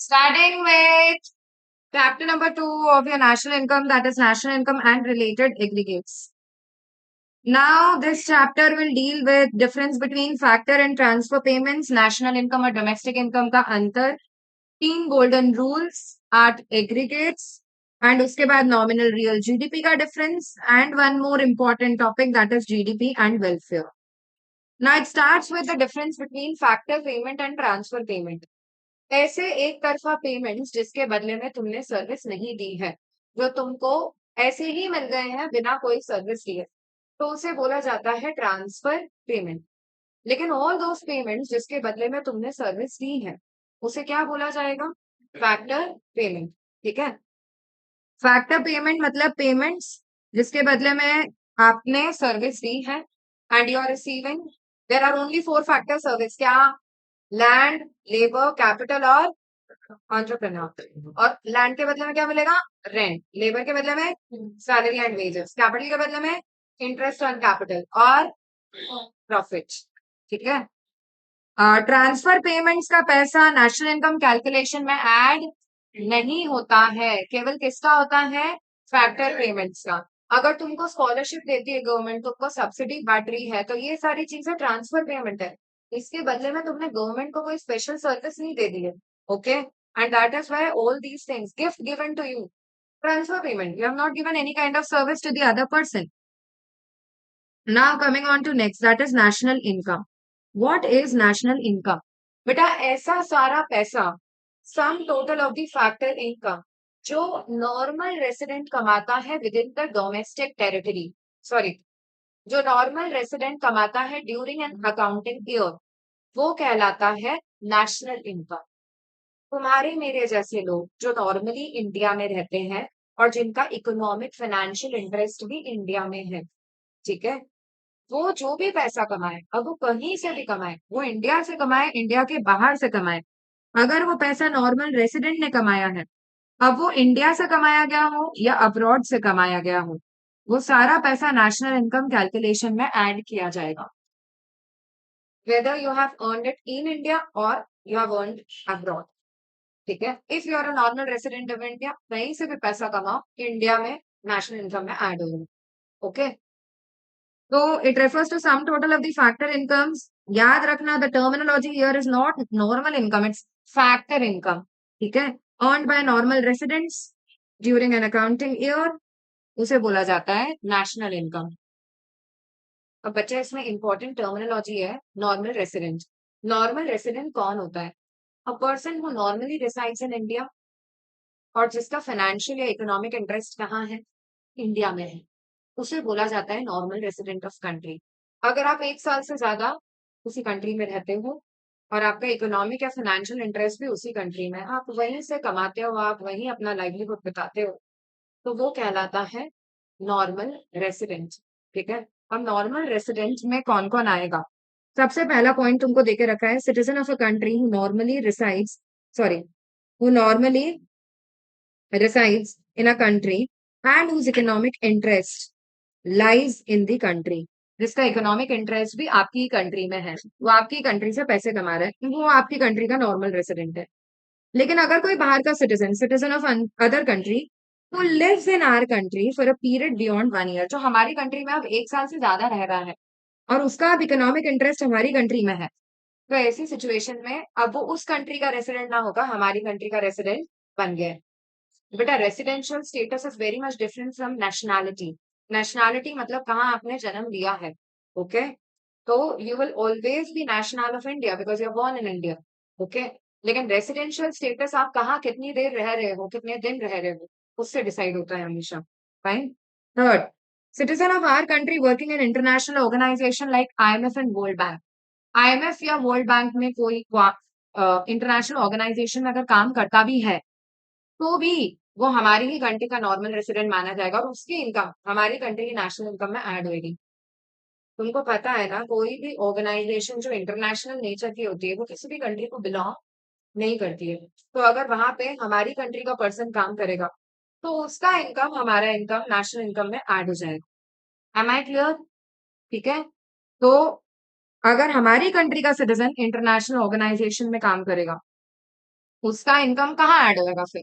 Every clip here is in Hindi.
Starting with chapter number 2 of your national income, that is national income and related aggregates. Now, this chapter will deal with difference between factor and transfer payments, national income और domestic income का अंतर, 3 golden rules, 8 aggregates, and उसके बाद nominal real GDP का difference, and one more important topic that is GDP and welfare. Now, it starts with the difference between factor payment and transfer payment. ऐसे एक तरफा पेमेंट्स जिसके बदले में तुमने सर्विस नहीं दी है, जो तुमको ऐसे ही मिल गए हैं बिना कोई सर्विस दिए, तो उसे बोला जाता है ट्रांसफर पेमेंट। लेकिन ऑल दोस पेमेंट्स जिसके बदले में तुमने सर्विस दी है, उसे क्या बोला जाएगा? Factor payment. ठीक है, फैक्टर पेमेंट मतलब पेमेंट्स जिसके बदले में आपने सर्विस दी है and you are receiving. There are only 4 factor service, क्या? लैंड, लेबर, कैपिटल और एंटरप्रेन्योर। और लैंड के बदले में क्या मिलेगा? रेंट। लेबर के बदले में सैलरी एंड वेजेस। कैपिटल के बदले में इंटरेस्ट ऑन कैपिटल और प्रॉफिट। ठीक है, ट्रांसफर पेमेंट्स का पैसा नेशनल इनकम कैलकुलेशन में ऐड नहीं होता है, केवल किसका होता है? फैक्टर पेमेंट्स का। अगर तुमको स्कॉलरशिप देती है गवर्नमेंट, तुमको सब्सिडी बांट रही है, तो ये सारी चीजें ट्रांसफर पेमेंट है। इसके बदले में तुमने गवर्नमेंट को कोई स्पेशल सर्विस नहीं दे दी है। Okay, and that is why all these things gift given to you, transfer payment, you have not given any kind of service to the other person. Now coming on to next, that is national income. What is national income? बेटा ऐसा सारा पैसा, sum total of the factor income, जो नॉर्मल रेसिडेंट कमाता है within the domestic territory, sorry, जो नॉर्मल रेसिडेंट कमाता है ड्यूरिंग एन अकाउंटिंग ईयर, वो कहलाता है नेशनल इनकम। तुम्हारे मेरे जैसे लोग जो नॉर्मली इंडिया में रहते हैं और जिनका इकोनॉमिक फाइनेंशियल इंटरेस्ट भी इंडिया में है, ठीक है, वो जो भी पैसा कमाए, अब वो कहीं से भी कमाए, वो इंडिया से कमाए, इंडिया के बाहर से कमाए, अगर वो पैसा नॉर्मल रेसिडेंट ने कमाया है, अब वो इंडिया से कमाया गया हो या अब्रॉड से कमाया गया हो, वो सारा पैसा नेशनल इनकम कैलकुलेशन में ऐड किया जाएगा, whether you have earned it in India और यू हैव अर्नड अब्रॉड। ठीक है, if you are a normal resident of India, कहीं से भी पैसा कमाओ, इंडिया में नेशनल इनकम में ऐड होगा। ओके, तो it refers to sum total of the factor incomes. याद रखना, the terminology here is not normal income, it's factor income. ठीक है, earned by normal residents during an accounting year, उसे बोला जाता है नेशनल इनकम। अब बच्चा इसमें इंपॉर्टेंट टर्मिनोलॉजी है, नॉर्मल रेसिडेंट। नॉर्मल रेसिडेंट कौन होता है? A person who normally resides in India और जिसका फाइनेंशियल या इकोनॉमिक इंटरेस्ट कहाँ है? इंडिया में है, उसे बोला जाता है नॉर्मल रेसिडेंट ऑफ कंट्री। अगर आप 1 साल से ज्यादा उसी कंट्री में रहते हो और आपका इकोनॉमिक या फाइनेंशियल इंटरेस्ट भी उसी कंट्री में है, आप वहीं से कमाते हो, आप वहीं अपना लाइवलीहुड बिताते हो, तो वो कहलाता है नॉर्मल रेसिडेंट। ठीक है, अब नॉर्मल रेसिडेंट में कौन कौन आएगा? सबसे पहला पॉइंट तुमको देके रखा है, citizen of a country who normally resides, sorry, who normally resides in a country and whose economic interest lies in the country, जिसका इकोनॉमिक इंटरेस्ट भी आपकी कंट्री में है, वो आपकी कंट्री से पैसे कमा रहा है, वो आपकी कंट्री का नॉर्मल रेसिडेंट है। लेकिन अगर कोई बाहर का citizen, citizen of other country, who lives in our country for a period beyond 1 year, जो हमारी कंट्री में अब 1 साल से ज्यादा रह रहा है और उसका अब इकोनॉमिक इंटरेस्ट हमारी कंट्री में है, तो ऐसी सिचुएशन में अब वो उस कंट्री का रेसिडेंट ना होगा, हमारी कंट्री का रेसिडेंट बन गया है। बेटा residential status is very much different from nationality. Nationality मतलब कहाँ आपने जन्म लिया है। ओके, तो you will always be national of India because you are born in India. Okay, लेकिन रेसिडेंशियल स्टेटस आप कहाँ कितनी देर रह रहे हो, कितने दिन रह रहे हो, उससे डिसाइड होता है हमेशा। Fine. Third, citizen of our country working in international organization like IMF and world bank. IMF या वर्ल्ड बैंक में कोई इंटरनेशनल ऑर्गेनाइजेशन में अगर काम करता भी है, तो भी वो हमारी ही कंट्री का नॉर्मल रेसिडेंट माना जाएगा और उसकी इनकम हमारी कंट्री की नेशनल इनकम में ऐड होगी। तुमको पता है ना, कोई भी ऑर्गेनाइजेशन जो इंटरनेशनल नेचर की होती है, वो किसी भी कंट्री को बिलोंग नहीं करती है। तो अगर वहां पे हमारी कंट्री का पर्सन काम करेगा, तो उसका इनकम हमारा इनकम नेशनल इनकम में ऐड हो जाएगा। Am I clear? ठीक है, तो अगर हमारी कंट्री का सिटीजन इंटरनेशनल ऑर्गेनाइजेशन में काम करेगा, उसका इनकम कहाँ ऐड होगा फिर,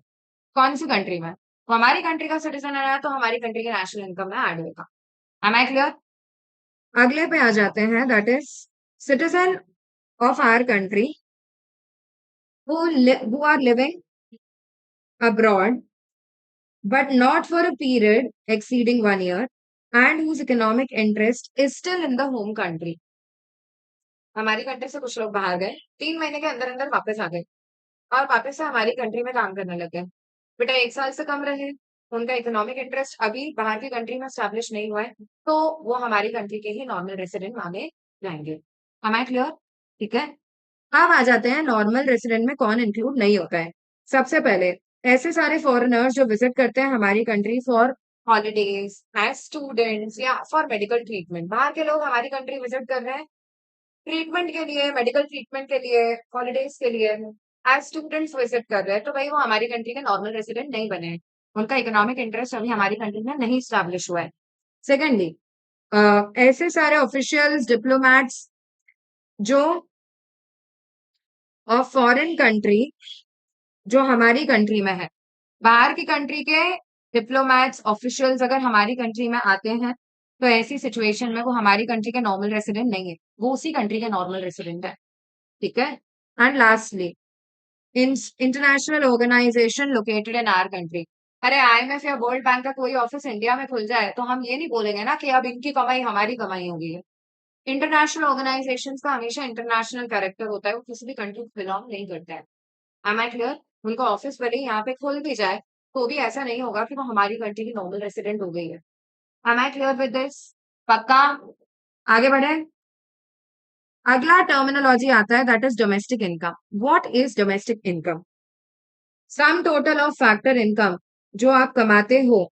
कौन सी कंट्री में? वो हमारी कंट्री का सिटीजन है तो हमारी कंट्री के नेशनल इनकम में ऐड होगा। Am I clear? अगले पे आ जाते हैं, that is citizen of our country who are living abroad but not for a period exceeding 1 year and whose economic interest is still in the home country। हमारी कंट्री से कुछ लोग बाहर गए, 3 महीने के अंदर अंदर वापस आ गए और वापस से हमारी कंट्री में काम करने लग गए। बेटा 1 साल से कम रहे, उनका इकोनॉमिक इंटरेस्ट अभी बाहर की कंट्री में स्टैब्लिश नहीं हुआ है, तो वो हमारी कंट्री के ही नॉर्मल रेसिडेंट माने जाएंगे। Am I clear? ठीक है। अब आ जाते हैं नॉर्मल रेसिडेंट में कौन इंक्लूड नहीं होता है। सबसे पहले ऐसे सारे फॉरेनर्स जो विजिट करते हैं हमारी country for holidays, as students या फॉर मेडिकल ट्रीटमेंट। बाहर के लोग हमारी कंट्री विजिट कर रहे हैं ट्रीटमेंट के लिए, मेडिकल ट्रीटमेंट के लिए, हॉलीडेज के लिए, एज स्टूडेंट्स विजिट कर रहे हैं, तो भाई वो हमारी कंट्री के नॉर्मल रेसिडेंट नहीं बने हैं, उनका इकोनॉमिक इंटरेस्ट अभी हमारी कंट्री में नहीं स्टैब्लिश हुआ है। सेकेंडली, ऐसे सारे ऑफिशियल्स, डिप्लोमैट्स जो ऑफ फॉरेन कंट्री जो हमारी कंट्री में है, बाहर की कंट्री के डिप्लोमैट्स, ऑफिशियल्स अगर हमारी कंट्री में आते हैं तो ऐसी सिचुएशन में वो हमारी कंट्री के नॉर्मल रेसिडेंट नहीं है, वो उसी कंट्री के नॉर्मल रेसिडेंट है। ठीक है। And lastly, international organization located in our country. अरे आईएमएफ या वर्ल्ड बैंक का कोई ऑफिस इंडिया में खुल जाए तो हम ये नहीं बोलेंगे ना कि अब इनकी कमाई हमारी कमाई होगी है। इंटरनेशनल ऑर्गेनाइजेशंस का हमेशा इंटरनेशनल कैरेक्टर होता है, वो किसी भी कंट्री को बिलोंग नहीं करता है। Am I clear? उनका ऑफिस भले ही यहाँ पे खुल भी जाए तो भी ऐसा नहीं होगा कि वो हमारी कंट्री की नॉर्मल रेसिडेंट हो गई है। Am I clear with this? पक्का? आगे बढ़े। अगला टर्मिनोलॉजी आता है, that is domestic income. What is domestic income? Sum total of factor income जो आप कमाते हो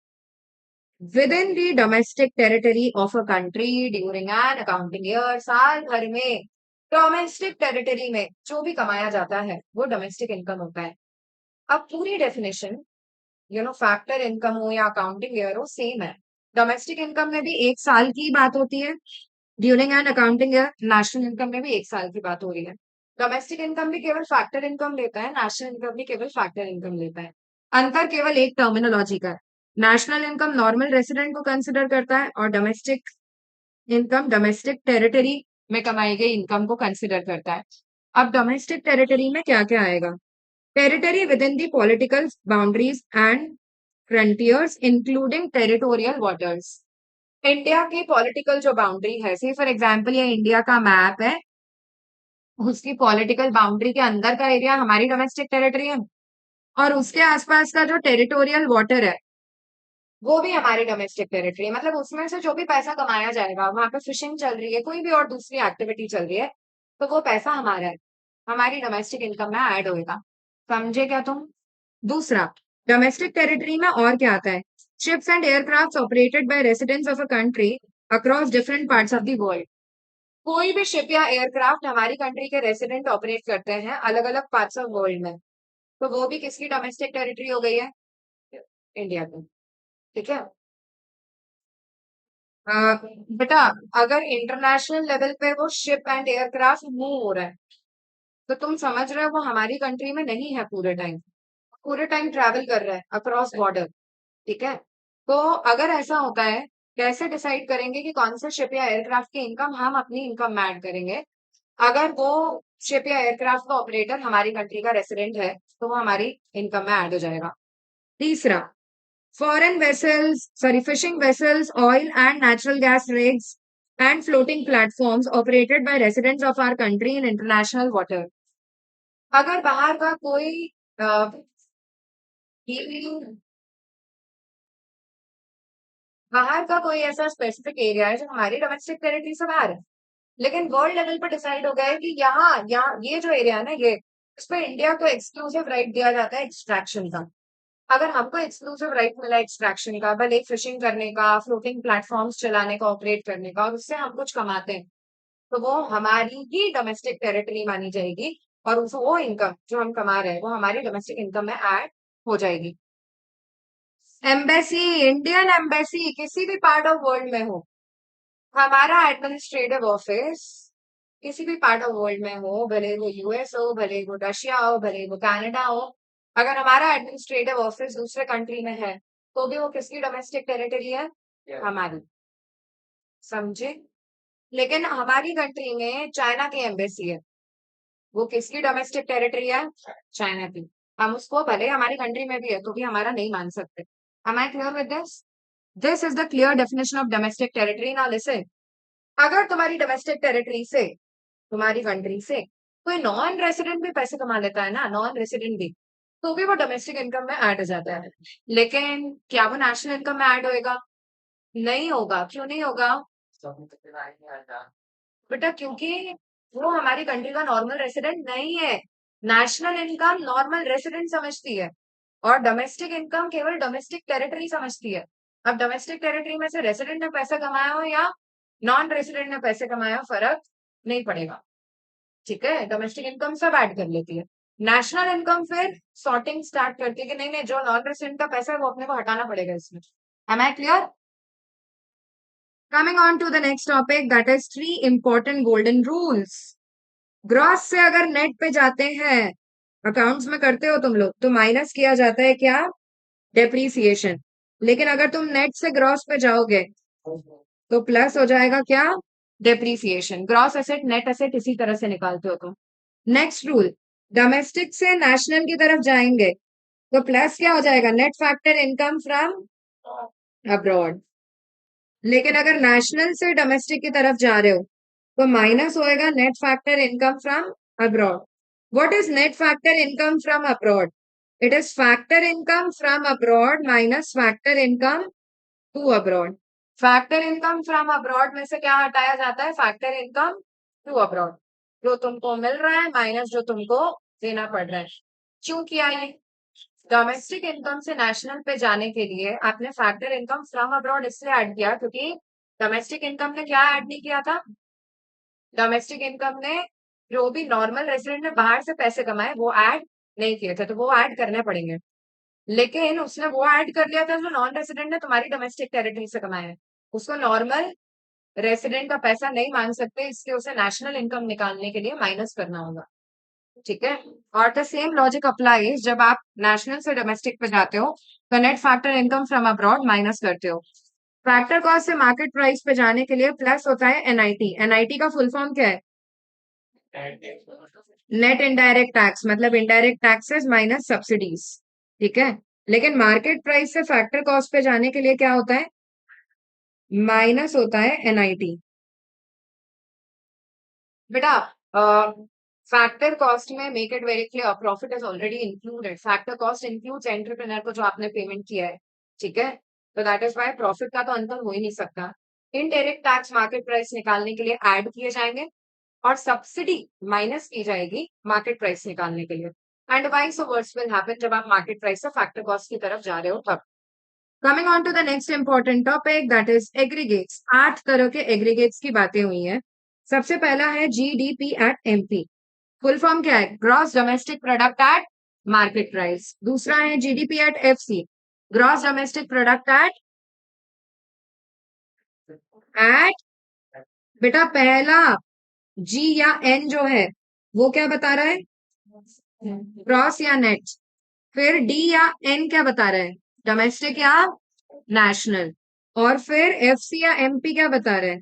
within the domestic territory of a country during an accounting year. साल भर में डोमेस्टिक टेरिटरी में जो भी कमाया जाता है वो डोमेस्टिक इनकम होता है। अब पूरी डेफिनेशन फैक्टर इनकम हो या अकाउंटिंग ईयर हो, सेम है। डोमेस्टिक इनकम में भी 1 साल की बात होती है, during and accounting year national income में भी 1 साल की बात हो रही है। डोमेस्टिक इनकम भी केवल फैक्टर इनकम लेता है, नेशनल इनकम भी केवल फैक्टर इनकम लेता है। अंतर केवल एक टर्मिनोलॉजी का है। नेशनल इनकम नॉर्मल रेसिडेंट को कंसिडर करता है और डोमेस्टिक इनकम डोमेस्टिक टेरिटरी में कमाई गई इनकम को कंसिडर करता है। अब डोमेस्टिक टेरिटरी में क्या क्या आएगा? Territory with in the political boundaries and frontiers including territorial waters. India की पॉलिटिकल जो बाउंड्री है, सी फॉर एग्जांपल ये इंडिया का मैप है, उसकी पॉलिटिकल बाउंड्री के अंदर का एरिया हमारी डोमेस्टिक टेरिटरी है और उसके आसपास का जो टेरिटोरियल वाटर है वो भी हमारी डोमेस्टिक टेरिटरी है। मतलब उसमें से जो भी पैसा कमाया जाएगा, वहां पे फिशिंग चल रही है, कोई भी और दूसरी एक्टिविटी चल रही है, तो वो पैसा हमारा है, हमारी डोमेस्टिक इनकम में ऐड होएगा। समझे क्या तुम? दूसरा, डोमेस्टिक टेरिटरी में और क्या आता है? Ships and aircraft operated by residents of a country across different parts of the world. कोई भी शिप या एयरक्राफ्ट हमारी कंट्री के रेसिडेंट ऑपरेट करते हैं अलग अलग पार्ट्स ऑफ वर्ल्ड में, तो वो भी किसकी डोमेस्टिक टेरिटरी हो गई है? इंडिया की। ठीक है। अ, बेटा अगर इंटरनेशनल लेवल पे वो शिप एंड एयरक्राफ्ट मूव हो रहा है तो तुम समझ रहे हो वो हमारी कंट्री में नहीं है पूरे टाइम, पूरे टाइम ट्रैवल कर रहा है अक्रॉस बॉर्डर। ठीक है। तो अगर ऐसा होता है, कैसे डिसाइड करेंगे कि कौन सा शिप या एयरक्राफ्ट की इनकम हम अपनी इनकम में ऐड करेंगे? अगर वो शिप या एयरक्राफ्ट का ऑपरेटर हमारी कंट्री का रेसिडेंट है तो वो हमारी इनकम में ऐड हो जाएगा। तीसरा, foreign vessels, sorry fishing vessels, oil and natural gas rigs and floating platforms operated by residents of our country in international water. अगर बाहर का कोई ये बाहर का कोई ऐसा स्पेसिफिक एरिया है जो हमारी डोमेस्टिक टेरिटरी से बाहर है, लेकिन वर्ल्ड लेवल पर डिसाइड हो गया है कि यहाँ ये जो एरिया है ना, ये इस पे इंडिया को एक्सक्लूसिव राइट दिया जाता है एक्सट्रैक्शन का। अगर हमको एक्सक्लूसिव राइट मिला एक्सट्रैक्शन का, भले फिशिंग करने का, फ्लोटिंग प्लेटफॉर्म्स चलाने का, ऑपरेट करने का, और उससे हम कुछ कमाते हैं, तो वो हमारी ही डोमेस्टिक टेरिटरी मानी जाएगी और वो इनकम जो हम कमा रहे हैं वो हमारी डोमेस्टिक इनकम में ऐड हो जाएगी। एम्बेसी, इंडियन एम्बेसी किसी भी पार्ट ऑफ वर्ल्ड में हो, हमारा एडमिनिस्ट्रेटिव ऑफिस किसी भी पार्ट ऑफ वर्ल्ड में हो, भले वो यूएस हो, भले वो रशिया हो, भले वो कनाडा हो, अगर हमारा एडमिनिस्ट्रेटिव ऑफिस दूसरे कंट्री में है तो भी वो किसकी डोमेस्टिक टेरिटरी है? हमारी। समझे? लेकिन हमारी कंट्री में चाइना की एम्बेसी है, वो किसकी डोमेस्टिक टेरिटरी है? चाइना की। हम उसको भले हमारी कंट्री में भी है तो भी हमारा नहीं मान सकते। Am I clear with this? This is the clear definition of domestic territory. Now listen. अगर तुम्हारी डोमेस्टिक टेरिटरी से, तुम्हारी कंट्री से कोई नॉन रेसिडेंट भी पैसे कमा लेता है ना, नॉन रेसिडेंट भी, तो भी वो डोमेस्टिक इनकम में ऐड हो जाता है। लेकिन क्या वो नेशनल इनकम में ऐड होएगा? नहीं होगा। क्यों नहीं होगा? बेटा क्योंकि वो हमारी कंट्री का नॉर्मल रेसिडेंट नहीं है। नेशनल इनकम नॉर्मल रेसिडेंट समझती है और डोमेस्टिक इनकम केवल डोमेस्टिक टेरिटरी समझती है। अब डोमेस्टिक टेरिटरी में से रेसिडेंट ने पैसा कमाया हो या नॉन रेसिडेंट ने पैसे कमाया हो, फर्क नहीं पड़ेगा। ठीक है, डोमेस्टिक इनकम सब ऐड कर लेती है। नेशनल इनकम फिर सॉर्टिंग स्टार्ट करती है कि नहीं नहीं, जो नॉन रेसिडेंट का पैसा है वो अपने को हटाना पड़ेगा इसमें। Am I clear? Coming on to the next topic, that is 3 important golden rules. Gross से अगर नेट पे जाते हैं, अकाउंट्स में करते हो तुम लोग, तो माइनस किया जाता है क्या? डेप्रीसिएशन। लेकिन अगर तुम नेट से ग्रॉस पे जाओगे तो प्लस हो जाएगा क्या? Depreciation. Gross asset net asset इसी तरह से निकालते हो तुम। नेक्स्ट रूल, डोमेस्टिक से नेशनल की तरफ जाएंगे तो प्लस क्या हो जाएगा? Net factor income from abroad. लेकिन अगर नेशनल से डोमेस्टिक की तरफ जा रहे हो तो माइनस होएगा net factor income from abroad. What is net factor income from abroad? It is factor income from abroad minus factor income to abroad. Factor income from abroad में से क्या हटाया जाता है? Factor income to abroad. जो तुमको मिल रहा है माइनस जो तुमको देना पड़ रहा है। क्यों किया ये? डोमेस्टिक इनकम से नेशनल पे जाने के लिए आपने फैक्टर इनकम फ्रॉम अब्रॉड इसलिए ऐड किया क्योंकि डोमेस्टिक इनकम ने क्या ऐड नहीं किया था? डोमेस्टिक इनकम ने जो भी नॉर्मल रेसिडेंट ने बाहर से पैसे कमाए वो ऐड नहीं किए थे, तो वो ऐड करने पड़ेंगे। लेकिन उसने वो ऐड कर लिया था जो नॉन रेसिडेंट ने तुम्हारी डोमेस्टिक टेरिटरी से कमाया है। उसको नॉर्मल रेसिडेंट का पैसा नहीं मान सकते, इसलिए उसे नेशनल इनकम निकालने के लिए माइनस करना होगा। ठीक है, और द सेम लॉजिक अप्लाइज जब आप नेशनल से डोमेस्टिक पे जाते हो तो net factor income from abroad minus करते हो। फैक्टर कॉस्ट से मार्केट प्राइस पे जाने के लिए प्लस होता है एनआईटी। एनआईटी का फुल फॉर्म क्या है? नेट इनडायरेक्ट टैक्स, मतलब इनडायरेक्ट टैक्सेस माइनस सब्सिडीज। ठीक है, लेकिन मार्केट प्राइस से फैक्टर कॉस्ट पे जाने के लिए क्या होता है? माइनस होता है एनआईटी। बेटा फैक्टर कॉस्ट में make it very clear, profit is already included. Factor cost includes entrepreneur को जो आपने पेमेंट किया है। ठीक है, तो दैट इज व्हाई प्रॉफिट का तो अंतर हो ही नहीं सकता। इनडायरेक्ट टैक्स मार्केट प्राइस निकालने के लिए ऐड किए जाएंगे और सब्सिडी माइनस की जाएगी मार्केट प्राइस निकालने के लिए। And vice versa will happen जब आप मार्केट प्राइस से फैक्टर कॉस्ट की तरफ जा रहे हो तब। Coming on to the next important topic, that is aggregates. 8 तरह के एग्रीगेट्स की बातें हुई हैं। सबसे पहला है GDP at MP. Full form क्या है? Gross domestic product at market price. दूसरा है GDP at FC, gross domestic product at बेटा पहला जी या एन जो है वो क्या बता रहा है? ग्रॉस या नेट। फिर डी या एन क्या बता रहा है? डोमेस्टिक या नेशनल। और फिर एफसी या एमपी क्या बता रहे हैं?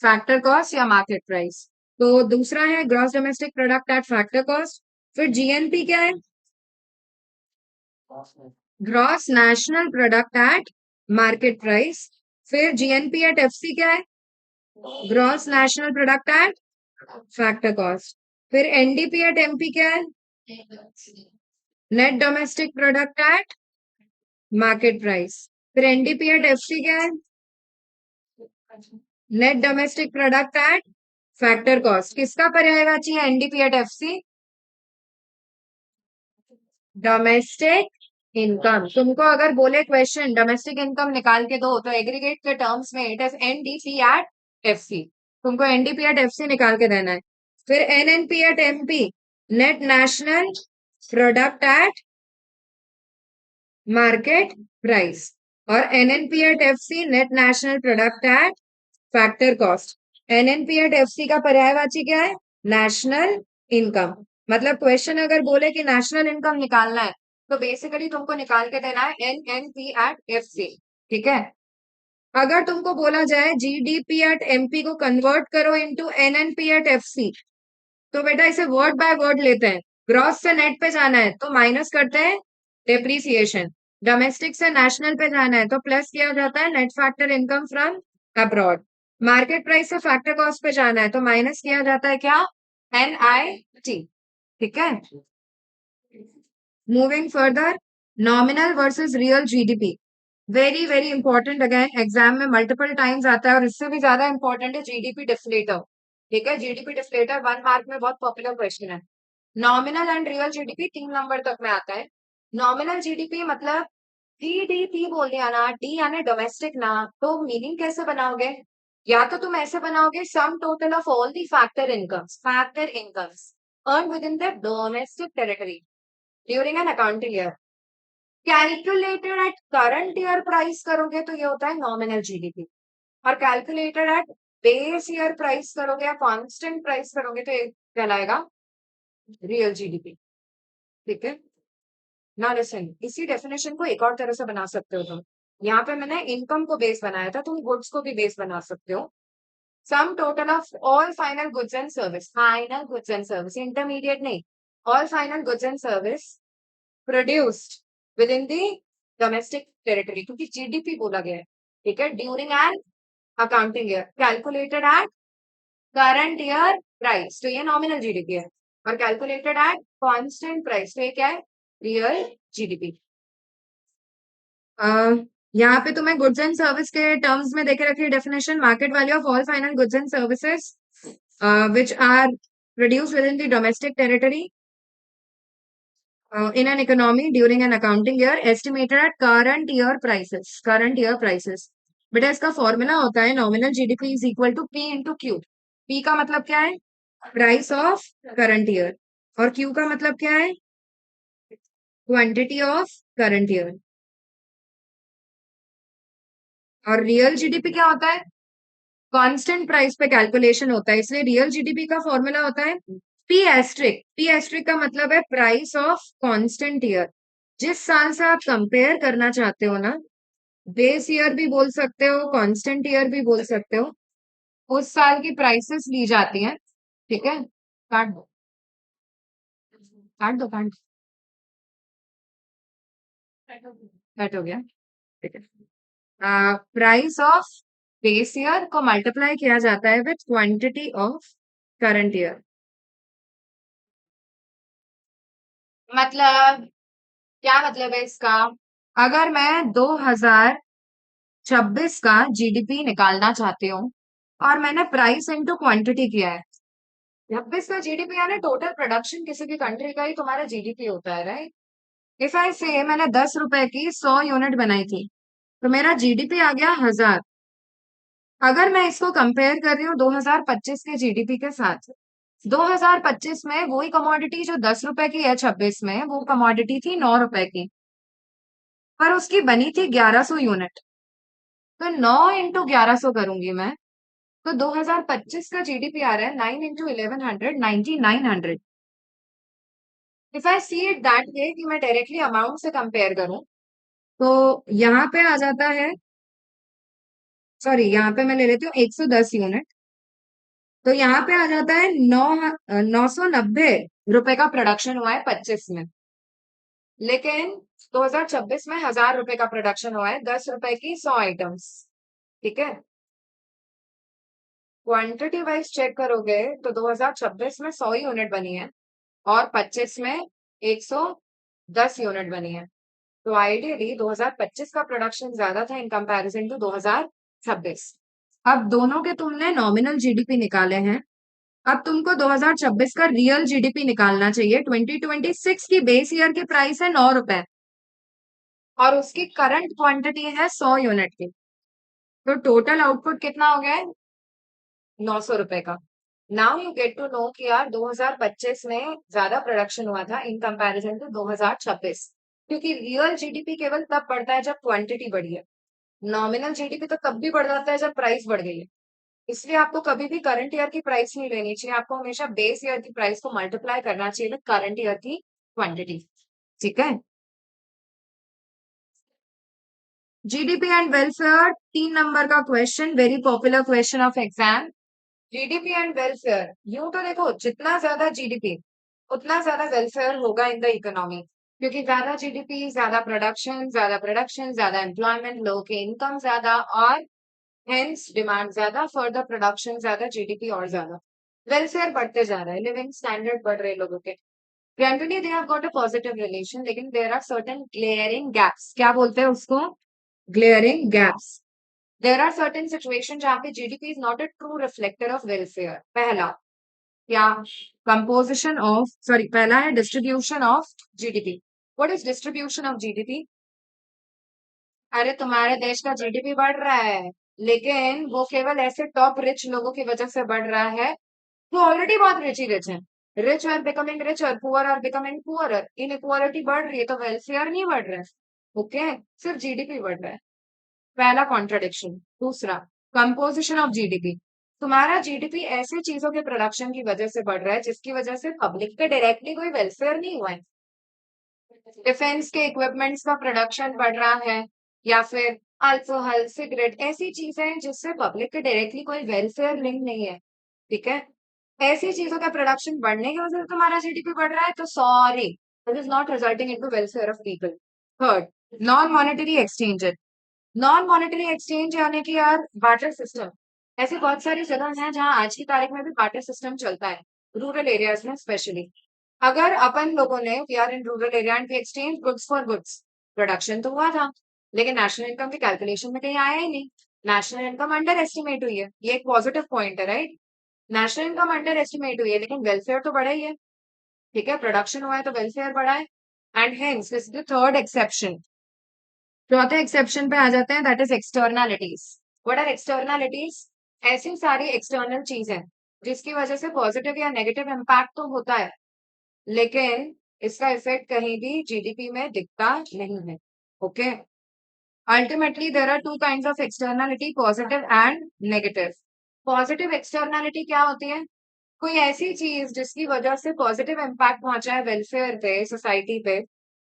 फैक्टर कॉस्ट या मार्केट प्राइस। तो दूसरा है gross domestic product at factor cost. फिर जीएनपी क्या है? Gross national product at market price. फिर जीएनपी एट एफसी क्या है? Gross national product at factor cost. फिर एनडीपी एट एमपी क्या है? Net domestic product at market price. फिर एनडीपी एट एफसी क्या है? Net domestic product at factor cost. किसका पर्यायवाची है NDP at FC? Domestic income. तुमको अगर बोले क्वेश्चन डोमेस्टिक इनकम निकाल के दो तो एग्रीगेट के टर्म्स में it is NDP at FC. तुमको एनडीपी एट एफसी निकाल के देना है। फिर NNP at MP, net national product at market price. और NNP at FC, net national product at factor cost. NNP at FC का पर्यायवाची क्या है? National income. मतलब क्वेश्चन अगर बोले कि नेशनल इनकम निकालना है तो बेसिकली तुमको निकाल के देना है एनएनपी एट एफसी। ठीक है। अगर तुमको बोला जाए जीडीपी एट एमपी को कन्वर्ट करो इनटू एनएनपी एट एफसी, तो बेटा इसे वर्ड बाय वर्ड लेते हैं। ग्रॉस से नेट पे जाना है तो माइनस करते हैं डेप्रीसिएशन। डोमेस्टिक से नेशनल पे जाना है तो प्लस किया जाता है net factor income from abroad. Market price से फैक्टर कॉस्ट पे जाना है तो माइनस किया जाता है क्या? एनआईटी। ठीक है। Moving further, nominal versus real GDP. Very very important, again exam में मल्टीपल टाइम्स आता है और इससे भी ज्यादा इंपॉर्टेंट है जीडीपी डिफ्लेटर। ठीक है, जीडीपी डिफ्लेटर 1 मार्क में बहुत पॉपुलर क्वेश्चन है। Nominal and real GDP 3 number तक में आता है। नॉमिनल जीडीपी मतलब जीडीपी बोल दिया ना, डी यानी डोमेस्टिक ना, तो मीनिंग कैसे बनाओगे? या तो तुम ऐसे बनाओगे सम total of all the factor incomes earn with in the domestic territory during an accounting year, calculated at current year price करोगे तो ये होता है नॉमिनल जीडीपी, और calculated at base year price करोगे या कांस्टेंट प्राइस करोगे तो ये कहलाएगा रियल जीडीपी। ठीक है ना। लिसन, इसी डेफिनेशन को एक और तरह से बना सकते हो तुम। यहाँ पे मैंने इनकम को बेस बनाया था, तुम गुड्स को भी बेस बना सकते हो। Sum total of all final goods and service, intermediate नहीं, all final goods and service produced within the domestic territory, क्योंकि जीडीपी बोला गया है। ठीक है, during an accounting year calculated at current year price, तो ये नॉमिनल जीडीपी है, और कैलकुलेटेड एट कांस्टेंट प्राइस, तो ये क्या है? Real GDP. यहाँ पे तुम्हें गुड्स एंड सर्विस के टर्म्स में देखे रखी definition, market value of all final goods and services which are produce within the domestic territory in an economy during an accounting year estimated at current year prices। बेटा इसका फॉर्मूला होता है nominal GDP is equal to P into Q. P का मतलब क्या है? प्राइस ऑफ करंट ईयर, और क्यू का मतलब क्या है? Quantity of current year. और रियल जीडीपी क्या होता है? कांस्टेंट प्राइस पे कैलकुलेशन होता है, इसलिए रियल जीडीपी का फॉर्मूला होता है पी एस्ट्रिक। पी एस्ट्रिक का मतलब है प्राइस ऑफ कांस्टेंट ईयर। जिस साल से आप कंपेयर करना चाहते हो ना, बेस ईयर भी बोल सकते हो, कांस्टेंट ईयर भी बोल सकते हो, उस साल की प्राइसेस ली जाती हैं। ठीक है, काट दो काट दो काट दो। कट हो गया। ठीक है, प्राइस ऑफ बेस ईयर को मल्टीप्लाई किया जाता है with quantity of current year. मतलब क्या मतलब है इसका? अगर मैं 2026 का जीडीपी निकालना चाहती हूँ और मैंने प्राइस इनटू क्वांटिटी किया है, 26 का जीडीपी यानी टोटल प्रोडक्शन किसी भी कंट्री का ही तुम्हारा जीडीपी होता है, राइट? इफ आई से मैंने 10 रुपए की 100 यूनिट बनाई थी तो मेरा जीडीपी आ गया 1000। अगर मैं इसको कंपेयर कर रही हूँ 2025 के जीडीपी के साथ, 2025 में वही कमोडिटी जो 10 रुपए की है 26 में, वो कमोडिटी थी 9 रुपए की, पर उसकी बनी थी 1100 यूनिट। तो 9 इंटू 1100 करूंगी मैं, तो 2025 का जीडीपी आ रहा है 9 into 1100, 9900। If I see it that way कि मैं डायरेक्टली अमाउंट से कंपेयर करूं, तो यहाँ पे आ जाता है, सॉरी यहाँ पे मैं ले लेती हूँ 110 यूनिट, तो यहाँ पे आ जाता है 990 रुपए का प्रोडक्शन हुआ है 25 में। लेकिन 2026 में 1000 रुपए का प्रोडक्शन हुआ है 10 रुपए की 100 आइटम्स। ठीक है, क्वांटिटी वाइज चेक करोगे तो 2026 में 100 यूनिट बनी है और 25 में 110 यूनिट बनी है। तो आइडियली 2025 का प्रोडक्शन ज्यादा था इन कंपैरिजन टू 2026। अब दोनों के तुमने नॉमिनल जीडीपी निकाले हैं, अब तुमको 2026 का रियल जीडीपी निकालना चाहिए। 2026 की बेस ईयर की प्राइस है 9 रुपए और उसकी करंट क्वांटिटी है 100 यूनिट की, तो टोटल आउटपुट कितना हो गया है? 900 रुपए का। Now you get to know कि यार 2025 में ज्यादा प्रोडक्शन हुआ था इन कंपैरिजन टू 2026, क्योंकि रियल जीडीपी केवल तब बढ़ता है जब क्वांटिटी बढ़ी है। नॉमिनल जीडीपी तो तब भी बढ़ जाता है जब प्राइस बढ़ गई है। इसलिए आपको कभी भी करंट ईयर की प्राइस नहीं लेनी चाहिए, आपको हमेशा बेस ईयर की प्राइस को मल्टीप्लाई करना चाहिए विद करंट ईयर की क्वांटिटी। ठीक है। जीडीपी एंड वेलफेयर 3 नंबर का question, very popular question of exam. GDP and welfare, यूं तो देखो जितना ज्यादा जीडीपी उतना ज्यादा वेलफेयर होगा इन द इकोनॉमी, क्योंकि ज्यादा जीडीपी ज्यादा प्रोडक्शन ज्यादा एम्प्लॉयमेंट, लोगों की इनकम ज्यादा और हेंस डिमांड ज्यादा, फर्दर प्रोडक्शन ज्यादा, जीडीपी और ज्यादा, वेलफेयर बढ़ते जा रहा है, लिविंग स्टैंडर्ड बढ़ रहे हैं लोगों के। Generally they have got a positive relation, लेकिन there are certain glaring gaps, क्या बोलते हैं उसको, glaring gaps. There are certain situation जहाँ पे GDP is not a true reflector of welfare. पहला क्या, कंपोजिशन ऑफ, सॉरी पहला है distribution of GDP. What is distribution of GDP? अरे तुम्हारे देश का जीडीपी बढ़ रहा है, लेकिन वो केवल ऐसे टॉप रिच लोगों की वजह से बढ़ रहा है जो ऑलरेडी बहुत रिच ही रिच है। Rich are becoming richer, poor are becoming poorer, inequality बढ़ रही है तो वेलफेयर नहीं बढ़ रहा है। ओके, सिर्फ जीडीपी बढ़ रहा है। पहला कॉन्ट्रडिक्शन। दूसरा, कंपोजिशन ऑफ जीडीपी। तुम्हारा जीडीपी ऐसी चीजों के प्रोडक्शन की वजह से बढ़ रहा है जिसकी वजह से पब्लिक का डायरेक्टली कोई वेलफेयर नहीं हुआ है। डिफेंस के इक्विपमेंट्स का प्रोडक्शन बढ़ रहा है, या फिर अल्कोहल, सिगरेट, ऐसी चीजें हैं जिससे पब्लिक के डायरेक्टली कोई वेलफेयर लिंक नहीं है। ठीक है, ऐसी चीजों का प्रोडक्शन बढ़ने की वजह से तुम्हारा जीडीपी बढ़ रहा है, तो sorry, it is not resulting into welfare of people. Third, non monetary exchange. Non monetary exchange यानी कि यार बार्टर सिस्टम। ऐसी बहुत सारी जगह हैं जहां आज की तारीख में भी बार्टर सिस्टम चलता है, रूरल एरियाज में स्पेशली। अगर अपन लोगों ने, we are in rural area and we exchange goods for goods, production तो हुआ था, लेकिन नेशनल इनकम की कैलकुलेशन में कहीं आया ही नहीं। नेशनल इनकम अंडर एस्टिमेट हुई है, ये एक पॉजिटिव पॉइंट है, right. National income under estimate हुई है, लेकिन वेलफेयर तो बढ़ा ही है। ठीक है, प्रोडक्शन हुआ है तो वेलफेयर बढ़ा है, and hence this is the third exception. चौथे एक्सेप्शन पे आ जाते हैं, that is externalities. What are externalities? ऐसी सारी एक्सटर्नल चीजें जिसकी वजह से पॉजिटिव या नेगेटिव इम्पैक्ट तो होता है, लेकिन इसका इफेक्ट कहीं भी जीडीपी में दिखता नहीं है। Okay, ultimately there are two kinds of externality, positive and negative. Positive externality क्या होती है? कोई ऐसी चीज जिसकी वजह से पॉजिटिव इम्पैक्ट पहुंचा है वेलफेयर पे, सोसाइटी पे,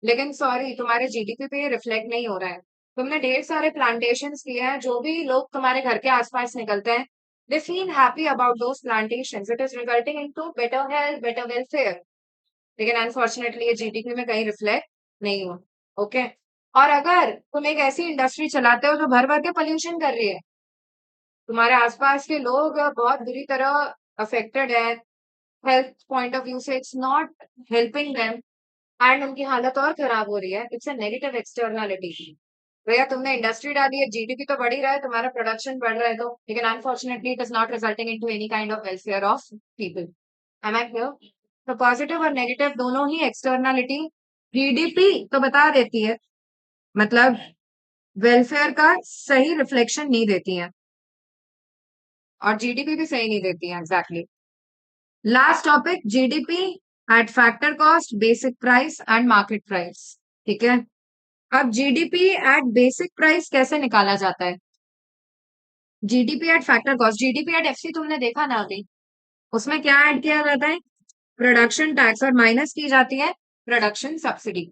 लेकिन सॉरी तुम्हारे जीडीपी पे ये रिफ्लेक्ट नहीं हो रहा है। तुमने ढेर सारे प्लांटेशन किए हैं, जो भी लोग तुम्हारे घर के आसपास निकलते हैं, they feel happy about those plantation, it is resulting into better health, better welfare, लेकिन अनफॉर्चुनेटली ये जीडीपी में कहीं रिफ्लेक्ट नहीं हुआ। ओके, और अगर तुम एक ऐसी इंडस्ट्री चलाते हो जो भर भर के पोल्यूशन कर रही है, तुम्हारे आसपास के लोग बहुत बुरी तरह अफेक्टेड है, हेल्थ पॉइंट ऑफ व्यू से it's not helping them, and उनकी हालत और खराब हो रही है, इट्स अ नेगेटिव एक्सटर्नलिटी। भैया तुमने इंडस्ट्री डाली है, जीडीपी तो बढ़ ही रहा है, तुम्हारा प्रोडक्शन बढ़ रहा है, तो लेकिन unfortunately it is not resulting into any kind of welfare of people. Am I clear? तो पॉजिटिव और नेगेटिव दोनों ही एक्सटर्नलिटी जीडीपी तो बता देती है, मतलब वेलफेयर का सही रिफ्लेक्शन नहीं देती है, और जीडीपी भी सही नहीं देती है exactly. Last topic, GDP at factor cost, basic price and market price. ठीक है, अब जीडीपी एट बेसिक प्राइस कैसे निकाला जाता है? GDP at factor cost, GDP at FC तुमने देखा ना अभी, उसमें क्या ऐड किया जाता है? प्रोडक्शन टैक्स, और माइनस की जाती है प्रोडक्शन सब्सिडी।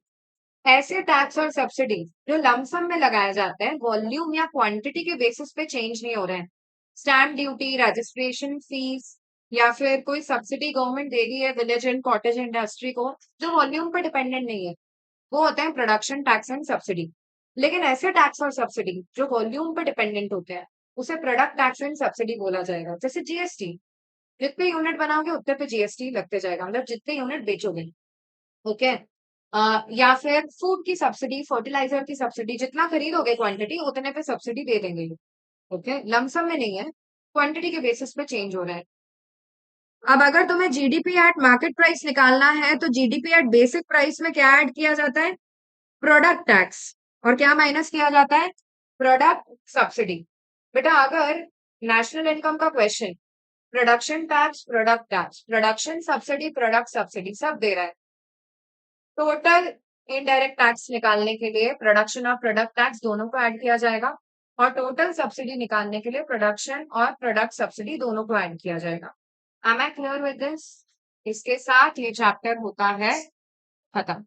ऐसे टैक्स और सब्सिडी जो लमसम में लगाए जाते हैं, वॉल्यूम या क्वांटिटी के बेसिस पे चेंज नहीं हो रहे हैं, स्टैम्प ड्यूटी, रजिस्ट्रेशन फीस, या फिर कोई सब्सिडी गवर्नमेंट दे रही है विलेज एंड कॉटेज इंडस्ट्री को, जो वॉल्यूम पे डिपेंडेंट नहीं है, वो होते हैं प्रोडक्शन टैक्स एंड सब्सिडी। लेकिन ऐसे टैक्स और सब्सिडी जो वॉल्यूम पे डिपेंडेंट होते हैं, उसे प्रोडक्ट टैक्स एंड सब्सिडी बोला जाएगा। जैसे जीएसटी, जितने यूनिट बनाओगे उतने पे जीएसटी लगते जाएगा, मतलब जितने यूनिट बेचोगे। ओके, या फिर फूड की सब्सिडी, फर्टिलाइजर की सब्सिडी, जितना खरीदोगे क्वांटिटी उतने पे सब्सिडी दे देंगे। ओके, लमसम में नहीं है, क्वांटिटी के बेसिस पे चेंज हो रहा है। अब अगर तुम्हें जीडीपी एट मार्केट प्राइस निकालना है, तो जीडीपी एट बेसिक प्राइस में क्या ऐड किया जाता है? प्रोडक्ट टैक्स, और क्या माइनस किया जाता है? Product subsidy. बेटा अगर नेशनल इनकम का question, product tax, production subsidy, product subsidy सब दे रहा है, टोटल इनडायरेक्ट टैक्स निकालने के लिए प्रोडक्शन और प्रोडक्ट टैक्स दोनों को ऐड किया जाएगा, और टोटल सब्सिडी निकालने के लिए प्रोडक्शन और प्रोडक्ट सब्सिडी दोनों को ऐड किया जाएगा। Am I clear with this? इसके साथ ये चैप्टर होता है खत्म।